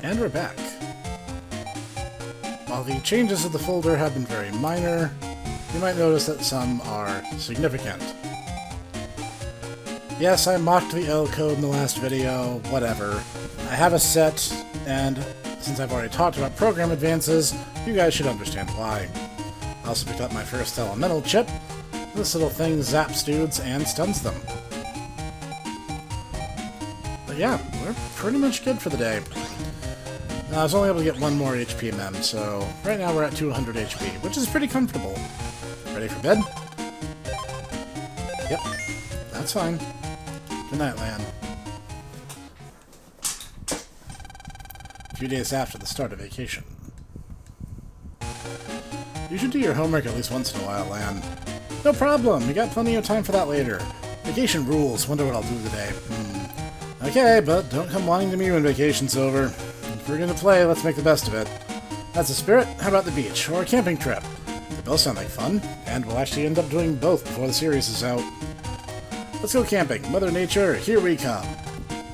And we're back. While the changes of the folder have been very minor, you might notice that some are significant. Yes, I mocked the L code in the last video, whatever. I have a set, and since I've already talked about program advances, you guys should understand why. I also picked up my first elemental chip. This little thing zaps dudes and stuns them. But yeah, we're pretty much good for the day. I was only able to get one more HP mem, so right now we're at 200 HP, which is pretty comfortable. Ready for bed? Yep, that's fine. Good night, Lan. A few days after the start of vacation. You should do your homework at least once in a while, Lan. No problem, we got plenty of time for that later. Vacation rules, wonder what I'll do today. Okay, but don't come wanting to me when vacation's over. If we're gonna play, let's make the best of it. That's the spirit. How about the beach, or a camping trip? They both sound like fun, and we'll actually end up doing both before the series is out. Let's go camping. Mother Nature, here we come.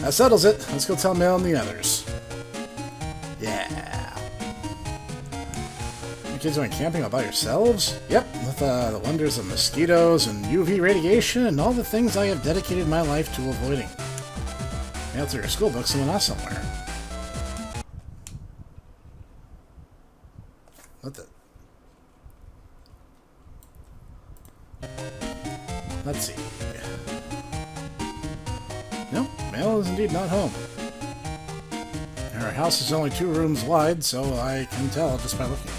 That settles it. Let's go tell Mel and the others. Yeah. You kids going camping all by yourselves? Yep, with the wonders of mosquitoes and UV radiation and all the things I have dedicated my life to avoiding. Mail to your school books and went off somewhere. What the? Let's see. No, Mel is indeed not home. Our house is only 2 rooms wide, so I can tell just by looking.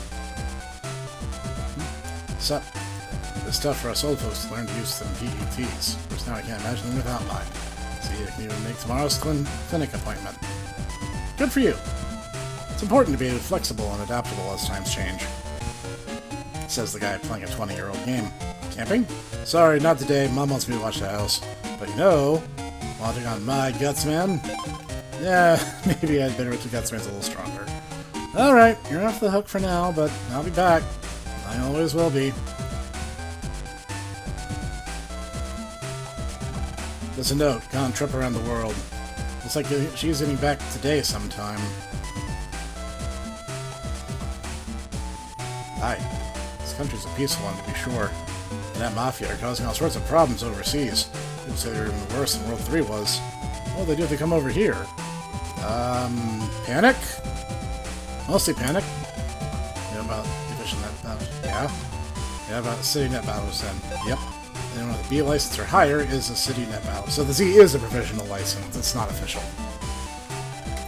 So, this stuff for us old folks to learn to use some PETs, which now I can't imagine them without mine. See, I can even make tomorrow's clinic appointment. Good for you! It's important to be flexible and adaptable as times change. Says the guy playing a 20-year-old game. Camping? Sorry, not today. Mom wants me to watch the house. But you know, wanting on my guts, man? Yeah, maybe I'd better with the guts man's a little stronger. Alright, you're off the hook for now, but I'll be back. I always will be. There's a note. Gone trip around the world. Looks like she's getting back today sometime. Hi. This country's a peaceful one, to be sure. And that mafia are causing all sorts of problems overseas. People say they're even worse than World 3 was. What do they do if they come over here? Panic? Mostly panic. You know about division net battles? Yeah? Yeah, about city net battles then. Yep. And one of the B license or higher is a city net battle. So the Z is a provisional license. It's not official.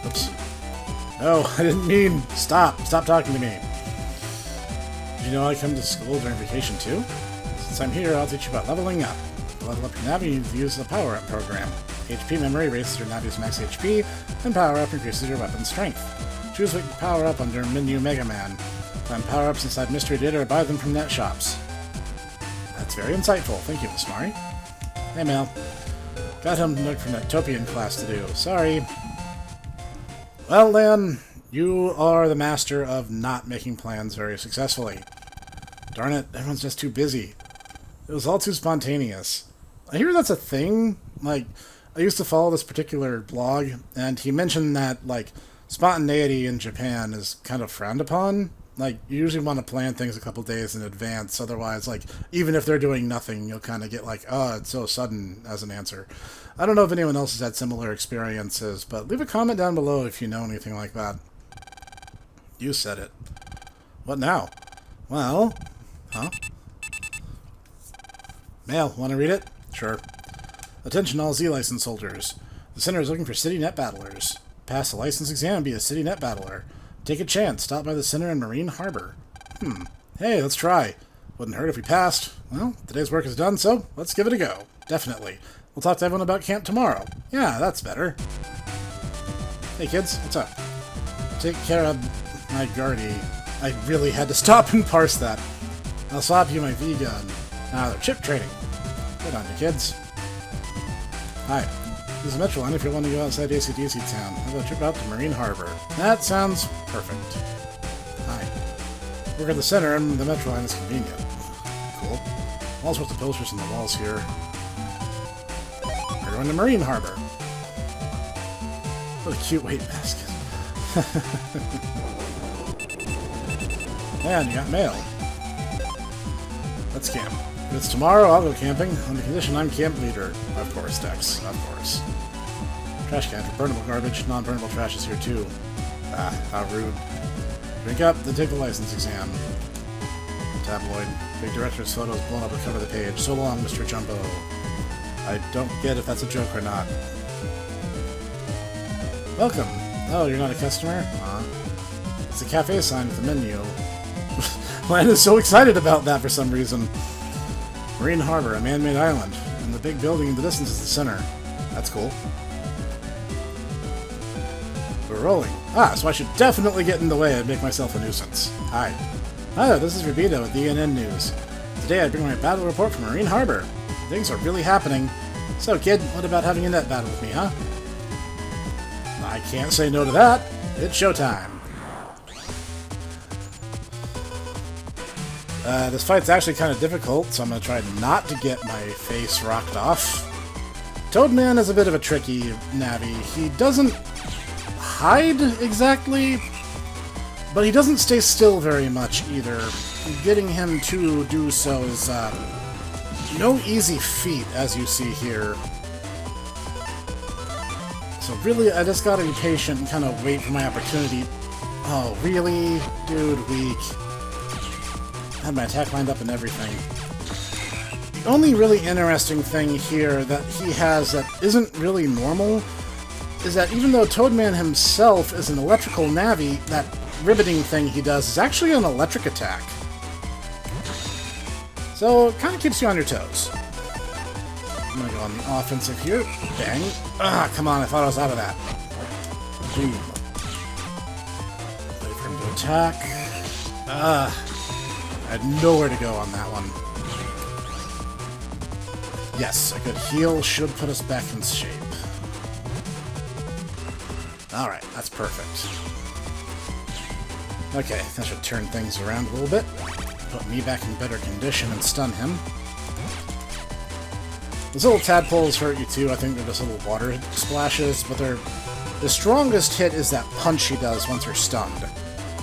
Oops. No, I didn't mean... Stop. Stop talking to me. Did you know I come to school during vacation too? Since I'm here, I'll teach you about leveling up. To level up your Navi, you use the power-up program. HP memory raises your Navi's max HP, and power-up increases your weapon strength. Choose what you power up under menu MegaMan. Find power-ups inside mystery data or buy them from net shops. That's very insightful. Thank you, Miss Mari. Hey, Mel. Got homework from that Topian class to do. Sorry. Well, then, you are the master of not making plans very successfully. Darn it, everyone's just too busy. It was all too spontaneous. I hear that's a thing. Like, I used to follow this particular blog, and he mentioned that, like, spontaneity in Japan is kind of frowned upon. Like, you usually want to plan things a couple days in advance, otherwise, like, even if they're doing nothing, you'll kind of get like, oh, it's so sudden as an answer. I don't know if anyone else has had similar experiences, but leave a comment down below if you know anything like that. You said it. What now? Well, huh? Mail, want to read it? Sure. Attention all Z-license holders. The center is looking for city net battlers. Pass the license exam and be a city net battler. Take a chance. Stop by the center in Marine Harbor. Hey, let's try. Wouldn't hurt if we passed. Well, today's work is done, so let's give it a go. Definitely. We'll talk to everyone about camp tomorrow. Yeah, that's better. Hey kids, what's up? Take care of my guardie. I really had to stop and parse that. I'll swap you my V-gun. Now they're chip trading. Good on you, kids. Hi. This is Metro Line if you want to go outside AC/DC town. How about a trip out to Marine Harbor? That sounds perfect. Hi. Work at the center and the Metro Line is convenient. Cool. All sorts of posters on the walls here. We're going to Marine Harbor. What a cute weight basket. And you got mail. Let's camp. If it's tomorrow, I'll go camping, on the condition I'm camp leader. Of course, Dex. Of course. Trash can for burnable garbage. Non-burnable trash is here, too. Ah, how rude. Drink up, then take the license exam. Tabloid. Big director's photos blown up and cover the page. So long, Mr. Jumbo. I don't get if that's a joke or not. Welcome. Oh, you're not a customer? It's a cafe sign with a menu. Lan is so excited about that for some reason. Marine Harbor, a man-made island. And the big building in the distance is the center. That's cool. We're rolling. Ah, so I should definitely get in the way and make myself a nuisance. Hi. Hi, this is Rubito with DNN News. Today I bring my battle report from Marine Harbor. Things are really happening. So, kid, what about having a net battle with me, huh? I can't say no to that. It's showtime. This fight's actually kind of difficult, so I'm going to try not to get my face rocked off. Toadman is a bit of a tricky Navi. He doesn't hide exactly, but he doesn't stay still very much either. Getting him to do so is no easy feat, as you see here. So really, I just gotta be patient and kind of wait for my opportunity. Oh, really? Dude, weak. I had my attack lined up and everything. The only really interesting thing here that he has that isn't really normal is that even though Toadman himself is an electrical Navi, that riveting thing he does is actually an electric attack. So it kind of keeps you on your toes. I'm gonna go on the offensive here. Bang. Ah, come on, I thought I was out of that. Boom. Wait for him to attack. I had nowhere to go on that one. Yes, a good heal should put us back in shape. Alright, that's perfect. Okay, that should turn things around a little bit. Put me back in better condition and stun him. Those little tadpoles hurt you too. I think they're just little water splashes, but the strongest hit is that punch he does once you're stunned.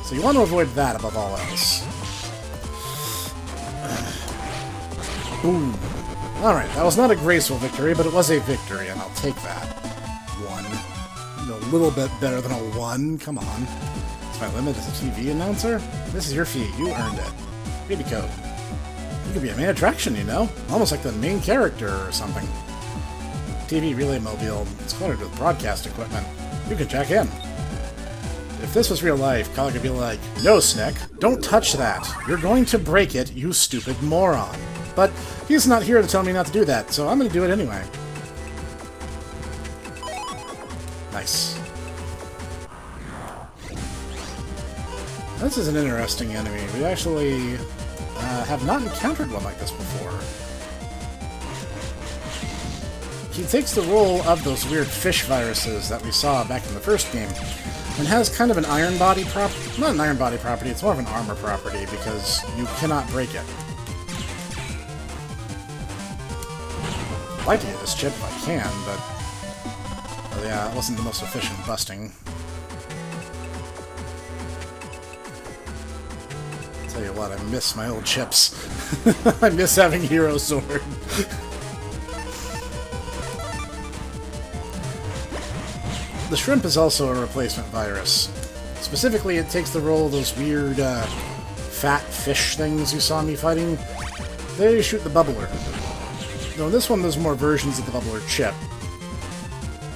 So you want to avoid that above all else. Boom. Alright, that was not a graceful victory, but it was a victory, and I'll take that. 1. A little bit better than a 1. Come on. Is my limit as a TV announcer? This is your fee. You earned it. Baby code. You could be a main attraction, you know? Almost like the main character or something. TV relay mobile. It's cluttered with broadcast equipment. You can check in. If this was real life, Collar could be like, "No, Snek, don't touch that. You're going to break it, you stupid moron." But he's not here to tell me not to do that, so I'm going to do it anyway. Nice. This is an interesting enemy. We actually have not encountered one like this before. He takes the role of those weird fish viruses that we saw back in the first game, and has kind of an iron body property. Not an iron body property, it's more of an armor property, because you cannot break it. I'd like to hit this chip if I can, but... oh yeah, it wasn't the most efficient busting. Tell you what, I miss my old chips. I miss having Hero Sword. The shrimp is also a replacement virus. Specifically, it takes the role of those weird, fat fish things you saw me fighting. They shoot the bubbler. Though in this one, there's more versions of the bubbler chip.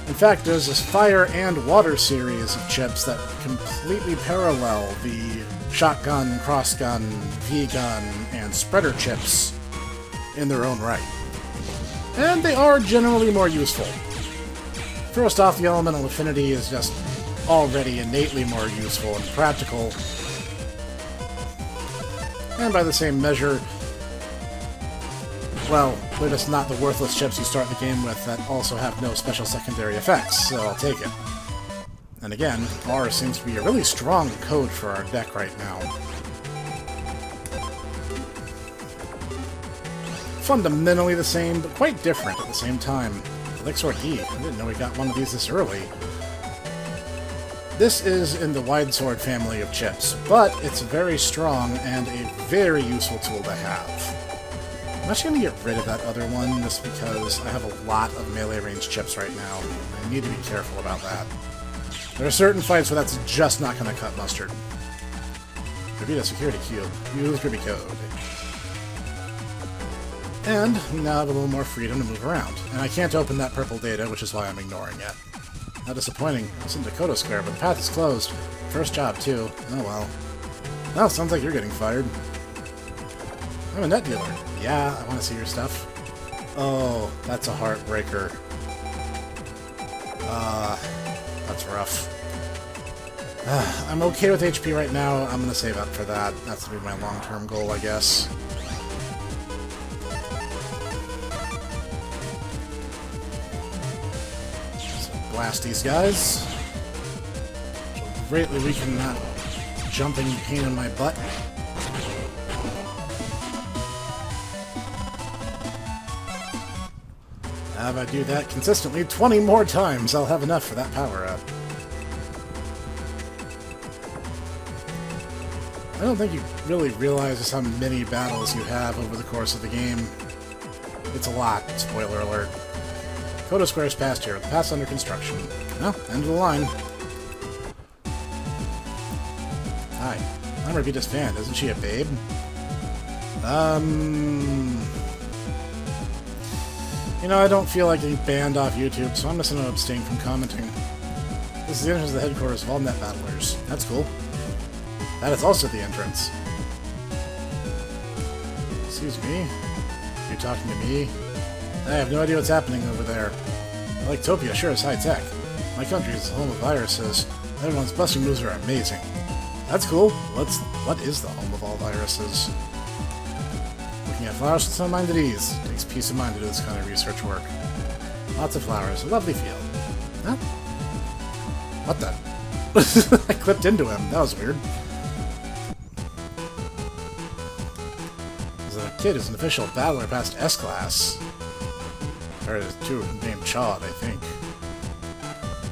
In fact, there's this fire and water series of chips that completely parallel the shotgun, crossgun, V-gun, and spreader chips in their own right. And they are generally more useful. First off, the elemental affinity is just already innately more useful and practical. And by the same measure, well, they're just not the worthless chips you start the game with that also have no special secondary effects, so I'll take it. And again, R seems to be a really strong code for our deck right now. Fundamentally the same, but quite different at the same time. Elixir D. I didn't know we got one of these this early. This is in the wide sword family of chips, but it's very strong and a very useful tool to have. I'm actually going to get rid of that other one just because I have a lot of melee range chips right now. I need to be careful about that. There are certain fights where that's just not going to cut mustard. Repeat a security cube. Use Ruby code. And we now have a little more freedom to move around. And I can't open that purple data, which is why I'm ignoring it. How disappointing. It's in Dakota Square, but the path is closed. First job, too. Oh well. Well, sounds like you're getting fired. I'm a net dealer. Yeah, I want to see your stuff. Oh, that's a heartbreaker. That's rough. I'm okay with HP right now. I'm going to save up for that. That's going to be my long-term goal, I guess. So blast these guys. Greatly weaken that jumping pain in my butt. If I do that consistently 20 more times, I'll have enough for that power-up. I don't think you really realize just how many battles you have over the course of the game. It's a lot, spoiler alert. Dakota Square's past here. The path's under construction. Well, end of the line. Hi. I'm Rabita's fan. Isn't she a babe? You know, I don't feel like getting banned off YouTube, so I'm just going to abstain from commenting. This is the entrance to the headquarters of all net battlers. That's cool. That is also the entrance. Excuse me? You're talking to me? I have no idea what's happening over there. I like Topia, sure is high-tech. My country is the home of viruses. Everyone's busting moves are amazing. That's cool. What is the home of all viruses? Looking at flowers with some mind at ease. It takes peace of mind to do this kind of research work. Lots of flowers. A lovely field. Huh? What the? I clipped into him. That was weird. There's a kid who's an official battler past S-Class. Or two named Chad, I think.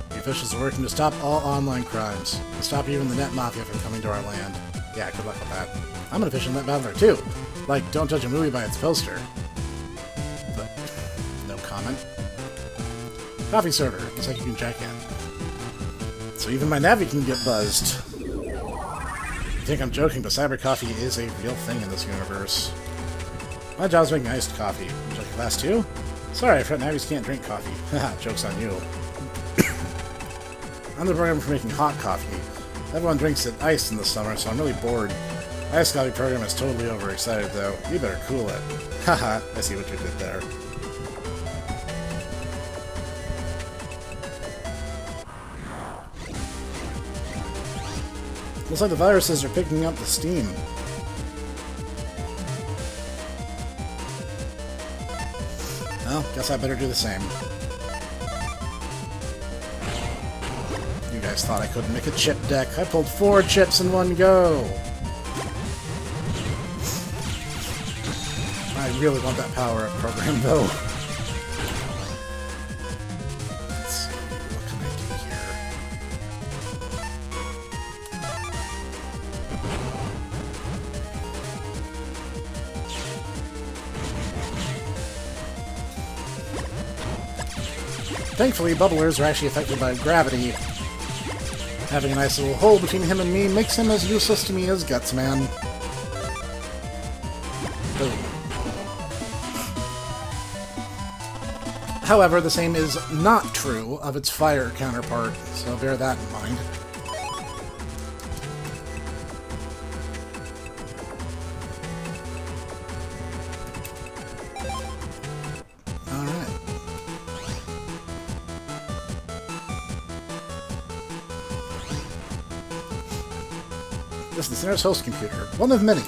The officials are working to stop all online crimes. And stop even the net mafia from coming to our land. Yeah, good luck with that. I'm an official net battler, too. Like, don't judge a movie by its poster. But, no comment. Coffee server. Looks like you can check in. So even my Navi can get buzzed. You think I'm joking, but cyber coffee is a real thing in this universe. My job's making iced coffee. Would you like a glass too? Sorry, I forgot Navis can't drink coffee. Haha, joke's on you. I'm the program for making hot coffee. Everyone drinks it iced in the summer, so I'm really bored. My iced coffee program is totally overexcited, though. You better cool it. Haha, I see what you did there. Looks like the viruses are picking up the steam. Well, guess I better do the same. You guys thought I couldn't make a chip deck. I pulled 4 chips in one go. I really want that power-up program, though. Let's see, what can I do here? Thankfully, bubblers are actually affected by gravity. Having a nice little hole between him and me makes him as useless to me as Gutsman. Boom. However, the same is not true of its fire counterpart, so bear that in mind. This is the center's host computer, one of many.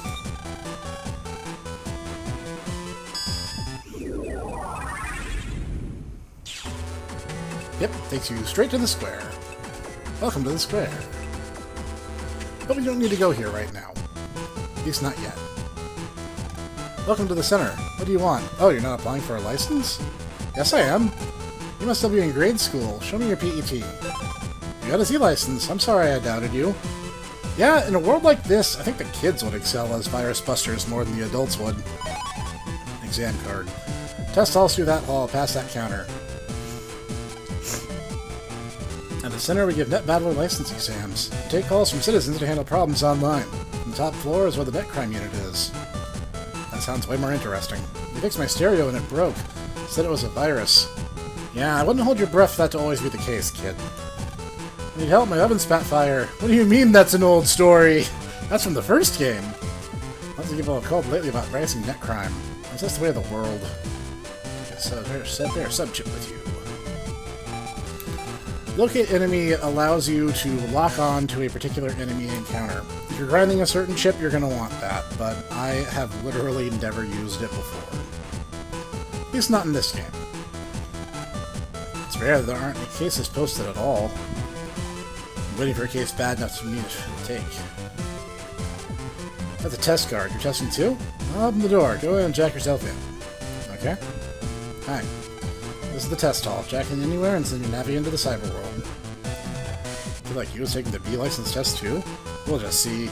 Yep, takes you straight to the square. Welcome to the square. But we don't need to go here right now. At least not yet. Welcome to the center. What do you want? Oh, you're not applying for a license? Yes, I am. You must still be in grade school. Show me your PET. You got a Z license. I'm sorry I doubted you. Yeah, in a world like this, I think the kids would excel as virus busters more than the adults would. Exam card. Test all through that hall, past that counter. At the center, we give net battler license exams. We take calls from citizens to handle problems online. On the top floor is where the net crime unit is. That sounds way more interesting. You fixed my stereo and it broke. Said it was a virus. Yeah, I wouldn't hold your breath for that to always be the case, kid. I need help, my oven spat fire. What do you mean that's an old story? That's from the first game. Lots of people have called lately about rising net crime. It's just the way of the world. So there's subject with you. Locate enemy allows you to lock on to a particular enemy encounter. If you're grinding a certain chip, you're going to want that, but I have literally never used it before. At least not in this game. It's rare that there aren't any cases posted at all. I'm waiting for a case bad enough for me to take. That's a test card. You're testing too? Open the door. Go in and jack yourself in. Okay. Hi. This is the test hall. Jack in anywhere and send your navi into the cyber world. I feel like you was taking the B license test too? We'll just see.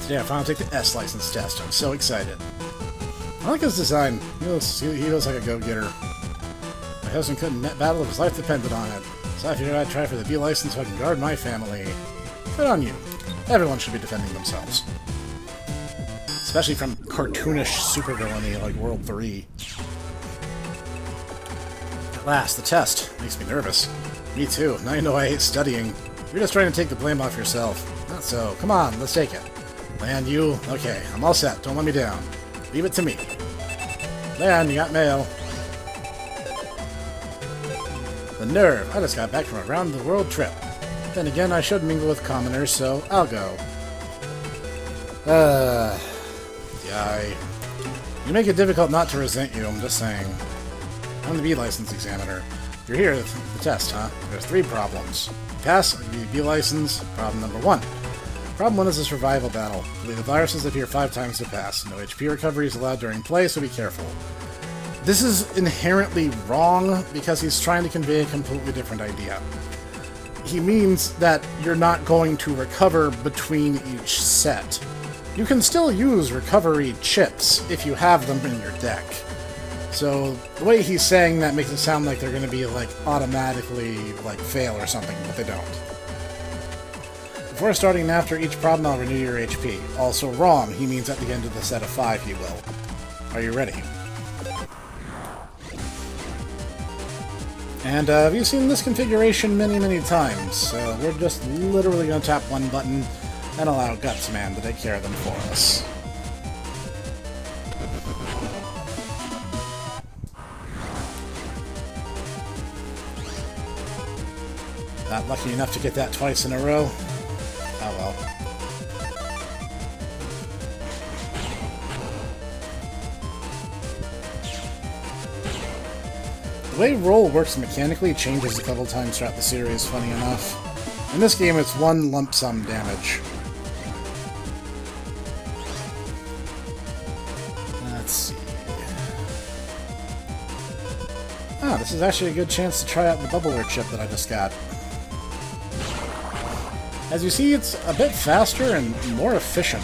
Today I finally take the S license test. I'm so excited. I like his design. He looks like a go-getter. My husband couldn't net battle if his life depended on it. So I figured I'd try for the B license so I can guard my family. Good on you. Everyone should be defending themselves. Especially from cartoonish supervillainy like World 3. At last, the test. Makes me nervous. Me too. Now you know I hate studying. You're just trying to take the blame off yourself. Not so. Come on, let's take it. Lan, you... Okay, I'm all set. Don't let me down. Leave it to me. Lan, you got mail. The nerve! I just got back from a round-the-world trip. Then again, I should mingle with commoners, so I'll go. Yeah, You make it difficult not to resent you, I'm just saying. I'm the B license examiner. You're here for the test, huh? There's 3 problems. You pass, I'll give you a B license. Problem number 1. Problem 1 is a survival battle. The viruses appear 5 times to pass. No HP recovery is allowed during play, so be careful. This is inherently wrong because he's trying to convey a completely different idea. He means that you're not going to recover between each set. You can still use recovery chips if you have them in your deck. So the way he's saying that makes it sound like they're going to be like automatically like fail or something, but they don't. Before starting and after each problem, I'll renew your HP. Also wrong. He means at the end of the set of 5 he will. Are you ready? And you've seen this configuration many, many times. We're just literally going to tap one button and allow Gutsman to take care of them for us. Not lucky enough to get that twice in a row. Oh well. The way roll works mechanically changes a couple times throughout the series, funny enough. In this game, it's 1 lump sum damage. Let's see. Ah, this is actually a good chance to try out the bubbler chip that I just got. As you see, it's a bit faster and more efficient.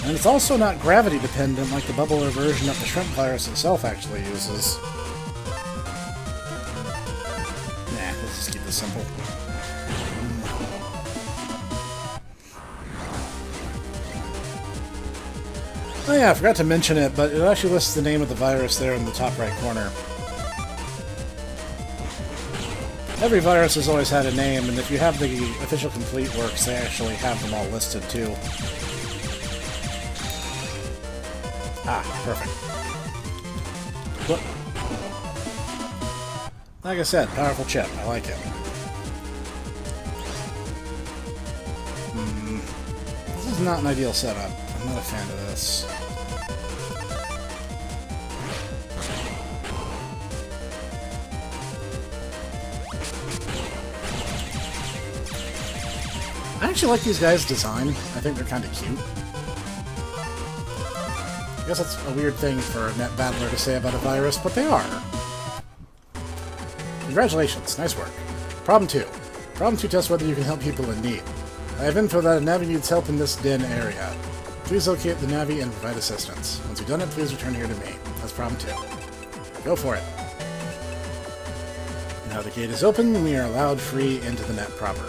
And it's also not gravity dependent like the bubbler version that the shrimp virus itself actually uses. Nah, let's just keep this simple. Oh yeah, I forgot to mention it, but it actually lists the name of the virus there in the top right corner. Every virus has always had a name, and if you have the official complete works, they actually have them all listed too. Ah, perfect. Whoop. Like I said, powerful chip. I like it. This is not an ideal setup. I'm not a fan of this. I actually like these guys' design. I think they're kind of cute. I guess that's a weird thing for a net battler to say about a virus, but they are. Congratulations, nice work. Problem 2. Problem 2 tests whether you can help people in need. I have info that a Navi needs help in this den area. Please locate the Navi and provide assistance. Once you've done it, please return here to me. That's problem 2. Go for it. Now the gate is open, and we are allowed free into the net proper.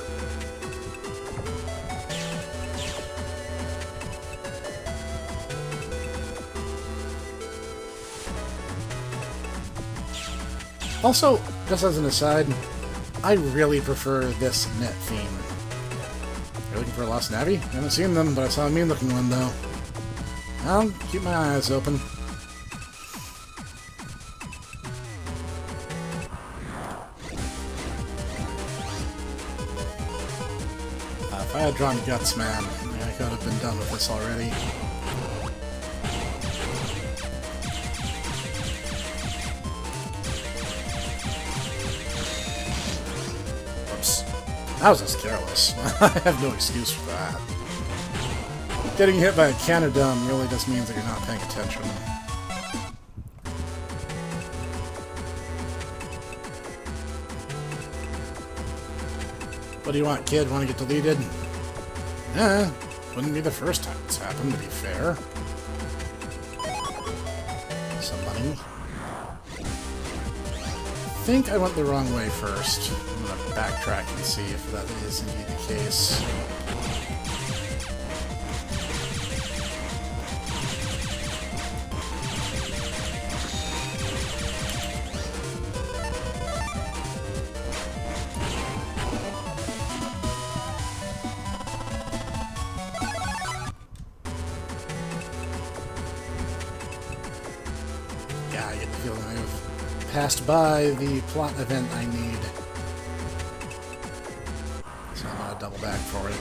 Also, just as an aside, I really prefer this net theme. You're looking for a lost Navi? I haven't seen them, but I saw a mean-looking one, though. I'll keep my eyes open. If I had drawn Guts, man, I could have been done with this already. Oops. That was just careless. I have no excuse for that. Getting hit by a Canadum really just means that you're not paying attention. What do you want, kid? Want to get deleted? Wouldn't be the first time it's happened, to be fair. Some money. I think I went the wrong way first. I'm going to backtrack and see if that is indeed the case. Yeah, I get the feeling I've passed by the plot event I need. So I'm gonna double back for it.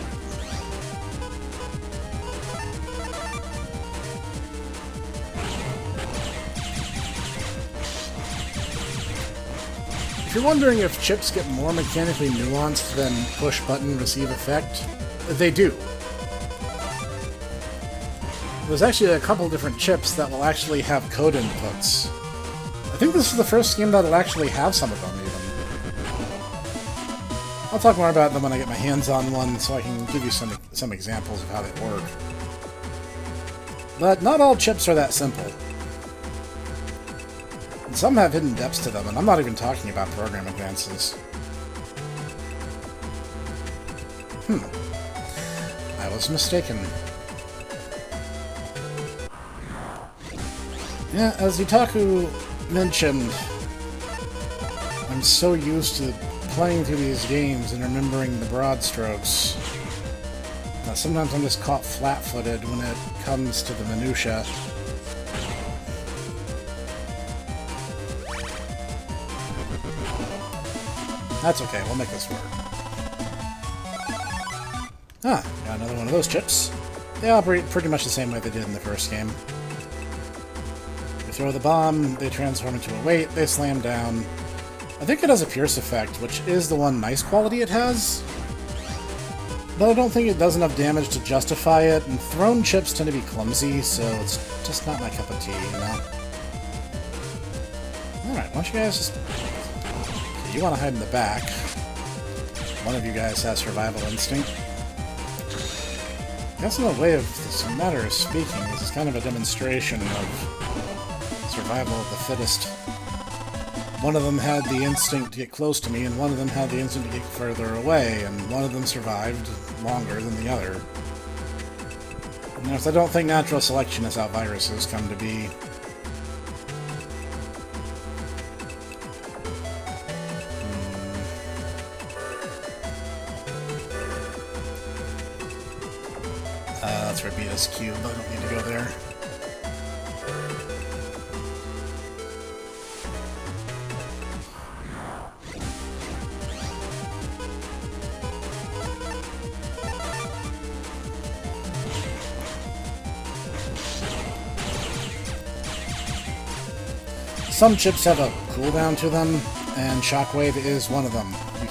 If you're wondering if chips get more mechanically nuanced than push-button receive effect, they do. There's actually a couple different chips that will actually have code inputs. I think this is the first game that'll actually have some of them, even. I'll talk more about them when I get my hands on one, so I can give you some examples of how they work. But not all chips are that simple. And some have hidden depths to them, and I'm not even talking about program advances. I was mistaken. Yeah, as Itaku mentioned, I'm so used to playing through these games and remembering the broad strokes. Sometimes I'm just caught flat-footed when it comes to the minutia. That's okay, we'll make this work. Ah, got another one of those chips. They operate pretty much the same way they did in the first game. Throw the bomb, they transform into a weight, they slam down. I think it has a Pierce effect, which is the one nice quality it has. But I don't think it does enough damage to justify it, and thrown chips tend to be clumsy, so it's just not my cup of tea, you know? Alright, why don't you guys just... You want to hide in the back. One of you guys has survival instinct. I guess in a way of this matter of speaking, this is kind of a demonstration of survival of the fittest. One of them had the instinct to get close to me, and one of them had the instinct to get further away, and one of them survived longer than the other. And I don't think natural selection is how viruses come to be. Let's repeat this cube, I don't need to go there. Some chips have a cooldown to them, and Shockwave is one of them. You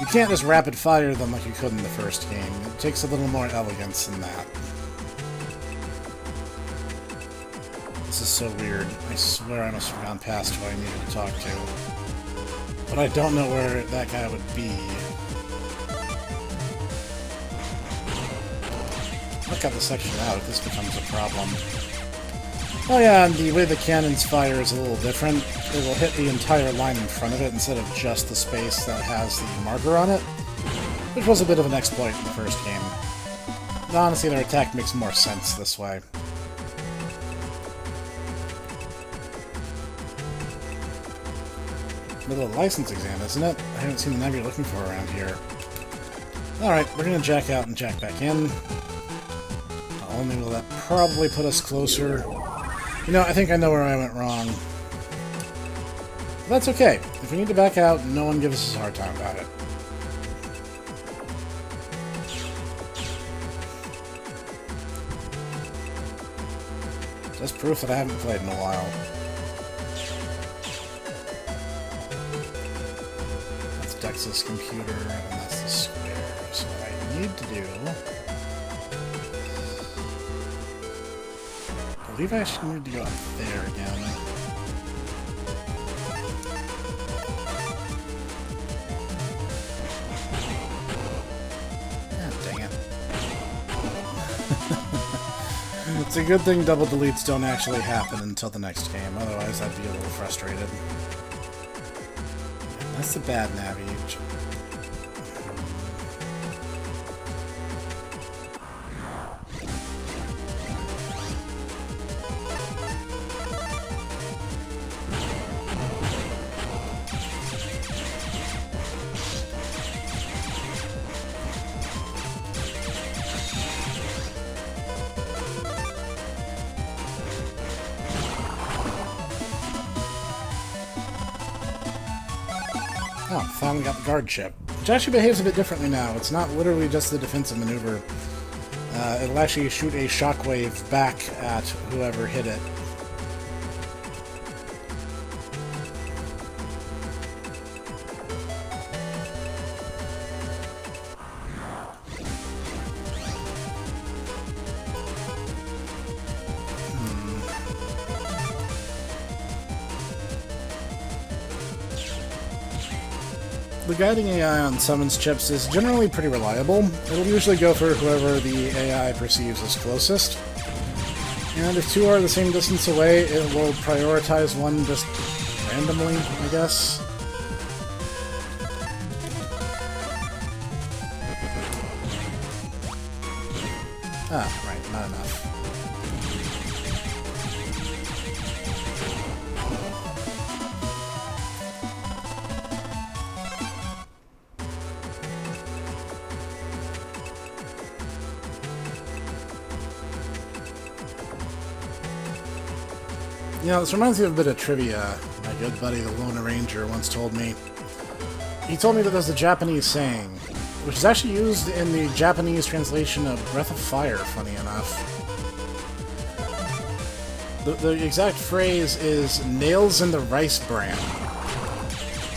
can't just rapid fire them like you could in the first game. It takes a little more elegance than that. This is so weird. I swear I must have gone past who I needed to talk to. But I don't know where that guy would be. I'll cut the section out if this becomes a problem. Oh yeah, and the way the cannons fire is a little different. It will hit the entire line in front of it instead of just the space that has the marker on it, which was a bit of an exploit in the first game. Honestly, their attack makes more sense this way. Another license exam, isn't it? I haven't seen the nav you're looking for around here. Alright, we're gonna jack out and jack back in. Not only will that probably put us closer. You know, I think I know where I went wrong. But that's okay. If we need to back out, no one gives us a hard time about it. Just proof that I haven't played in a while. That's Dex's computer, and that's the square. So what I need to do... I believe I actually need to go up there again. Ah, dang it. It's a good thing double deletes don't actually happen until the next game, otherwise I'd be a little frustrated. That's the bad navi. Oh, finally got the guard ship, which actually behaves a bit differently now. It's not literally just the defensive maneuver. It'll actually shoot a shockwave back at whoever hit it. The guiding AI on summons chips is generally pretty reliable. It'll usually go for whoever the AI perceives as closest. And if two are the same distance away, it will prioritize one just randomly, I guess. Ah, right, not enough. You know, this reminds me of a bit of trivia. My good buddy, the Lone Ranger, once told me. He told me that there's a Japanese saying, which is actually used in the Japanese translation of Breath of Fire, funny enough. The exact phrase is, nails in the rice bran,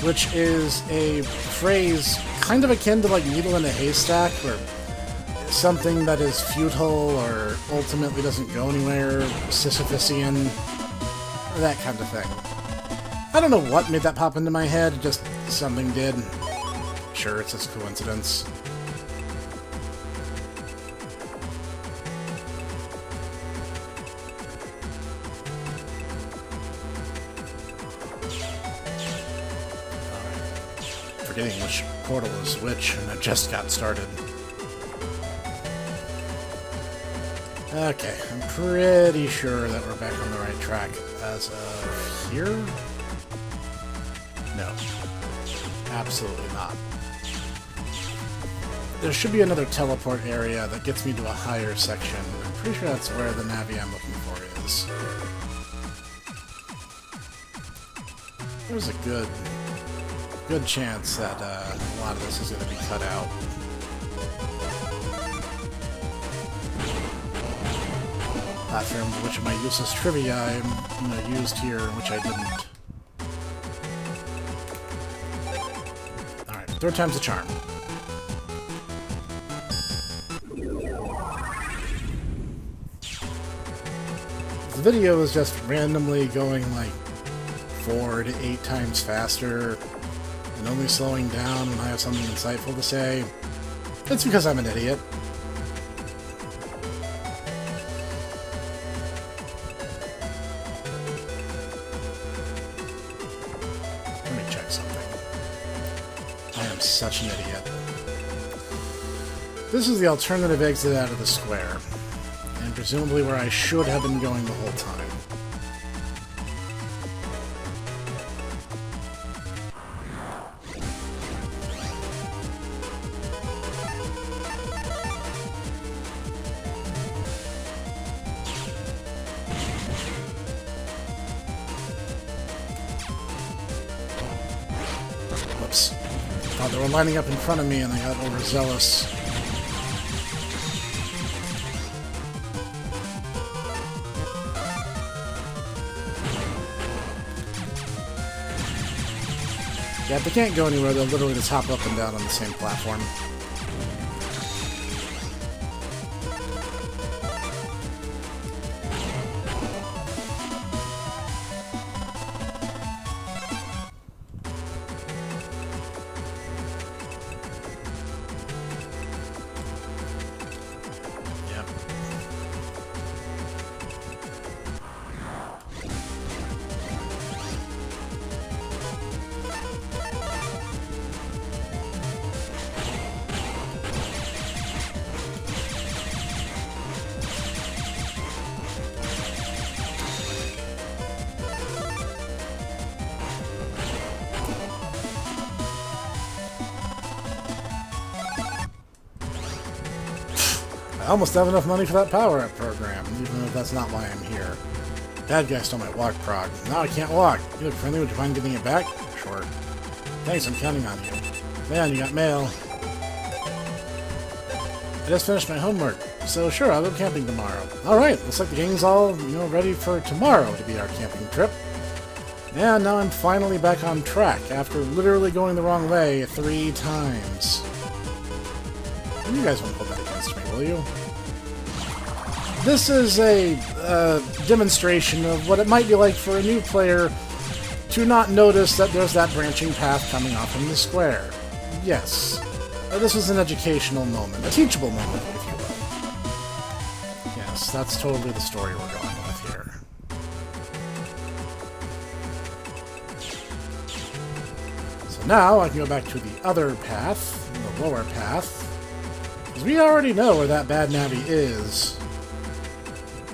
which is a phrase kind of akin to like needle in a haystack, or something that is futile or ultimately doesn't go anywhere, Sisyphusian. That kind of thing. I don't know what made that pop into my head, just something did. Sure, it's just coincidence. Forgetting which portal is which, and I just got started. Okay, I'm pretty sure that we're back on the right track as of here. No, absolutely not. There should be another teleport area that gets me to a higher section. I'm pretty sure that's where the navi I'm looking for is. There's a good chance that a lot of this is going to be cut out. Platform, which of my useless trivia I used here, and which I didn't. Alright, third time's a charm. The video is just randomly going like 4 to 8 times faster. and only slowing down when I have something insightful to say. It's because I'm an idiot. Let me check something. I am such an idiot. This is the alternative exit out of the square, and presumably where I should have been going the whole time. Whoops. Thought they were lining up in front of me and I got overzealous. Yeah, if they can't go anywhere, they'll literally just hop up and down on the same platform. Yep. I almost have enough money for that power-up program, even though that's not why I'm here. Bad guy stole my walk prog. Now I can't walk. You look friendly. Would you mind giving it back? Sure. Thanks, I'm counting on you. Man, you got mail. I just finished my homework, so sure, I'll go camping tomorrow. Alright, looks like the gang's all, ready for tomorrow to be our camping trip. And now I'm finally back on track, after literally going the wrong way 3 times. You guys won't hold that against me, will you? This is a demonstration of what it might be like for a new player to not notice that there's that branching path coming off from the square. Yes. This was an educational moment, a teachable moment, if you will. Yes, that's totally the story we're going with here. So now I can go back to the other path, the lower path, because we already know where that bad navvy is.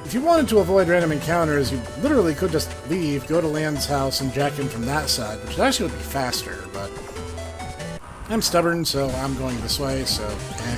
If you wanted to avoid random encounters, you literally could just leave, go to Land's house, and jack in from that side, which actually would be faster, but I'm stubborn, so I'm going this way, so eh.